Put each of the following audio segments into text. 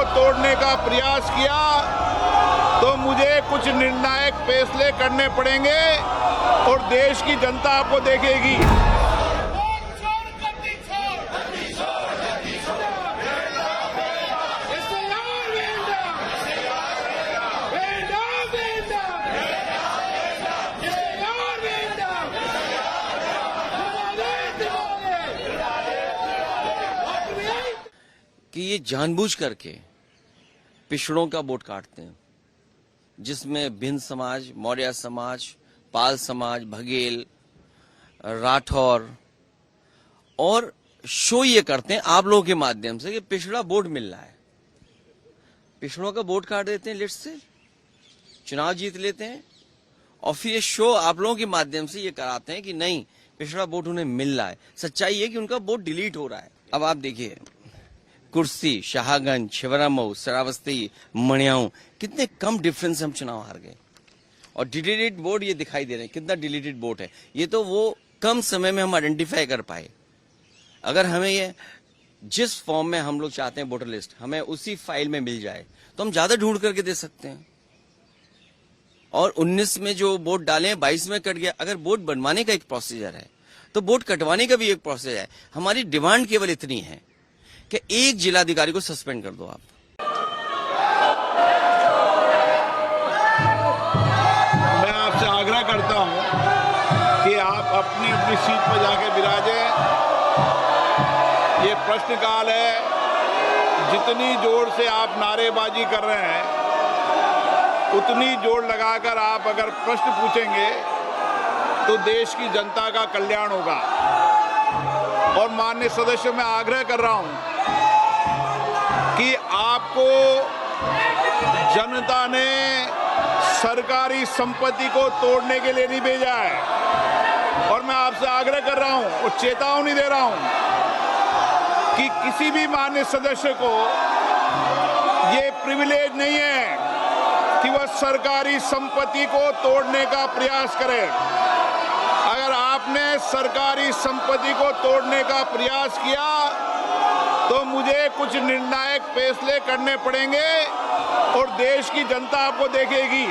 को तोड़ने का प्रयास किया तो मुझे कुछ निर्णायक फैसले करने पड़ेंगे और देश की जनता आपको देखेगी। कि ये जानबूझ करके पिछड़ों का वोट काटते हैं, जिसमें भिन्न समाज, मौर्य समाज, पाल समाज, बघेल, राठौर, और शो ये करते हैं आप लोगों के माध्यम से कि पिछड़ा वोट मिल रहा है, पिछड़ों का वोट काट देते हैं, लिस्ट से चुनाव जीत लेते हैं, और फिर ये शो आप लोगों के माध्यम से ये कराते हैं कि नहीं पिछड़ा वोट उन्हें मिल रहा है। सच्चाई है कि उनका वोट डिलीट हो रहा है। अब आप देखिए, कुर्सी, शाहगंज, छिबरामऊ, श्रावस्ती, मणियाऊ, कितने कम डिफरेंस से हम चुनाव हार गए। और डिलीटेड वोट ये दिखाई दे रहे हैं, कितना डिलीटेड वोट है। ये तो वो कम समय में हम आइडेंटिफाई कर पाए। अगर हमें ये जिस फॉर्म में हम लोग चाहते हैं वोटर लिस्ट हमें उसी फाइल में मिल जाए तो हम ज्यादा ढूंढ करके दे सकते हैं। और 19 में जो वोट डाले हैं 22 में कट गया। अगर वोट बनवाने का एक प्रोसीजर है तो वोट कटवाने का भी एक प्रोसीजर है। हमारी डिमांड केवल इतनी है कि एक जिलाधिकारी को सस्पेंड कर दो आप। मैं आपसे आग्रह करता हूं कि आप अपनी अपनी सीट पर जाके विराजें। ये प्रश्नकाल है, जितनी जोर से आप नारेबाजी कर रहे हैं उतनी जोर लगाकर आप अगर प्रश्न पूछेंगे तो देश की जनता का कल्याण होगा। और माननीय सदस्यों मैं आग्रह कर रहा हूं कि आपको जनता ने सरकारी संपत्ति को तोड़ने के लिए नहीं भेजा है। और मैं आपसे आग्रह कर रहा हूं और चेतावनी दे रहा हूं कि किसी भी माननीय सदस्य को ये प्रिविलेज नहीं है कि वह सरकारी संपत्ति को तोड़ने का प्रयास करे। अगर आपने सरकारी संपत्ति को तोड़ने का प्रयास किया तो मुझे कुछ निर्णायक फैसले करने पड़ेंगे और देश की जनता आपको देखेगी।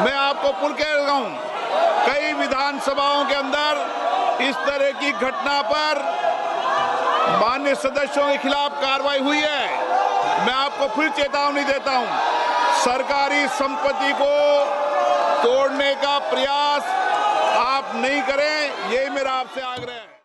मैं आपको पुनः कह रहा हूं, कई विधानसभाओं के अंदर इस तरह की घटना पर माननीय सदस्यों के खिलाफ कार्रवाई हुई है। मैं आपको फिर चेतावनी देता हूं, सरकारी संपत्ति को तोड़ने का प्रयास आप नहीं करें, यही मेरा आपसे आग्रह है।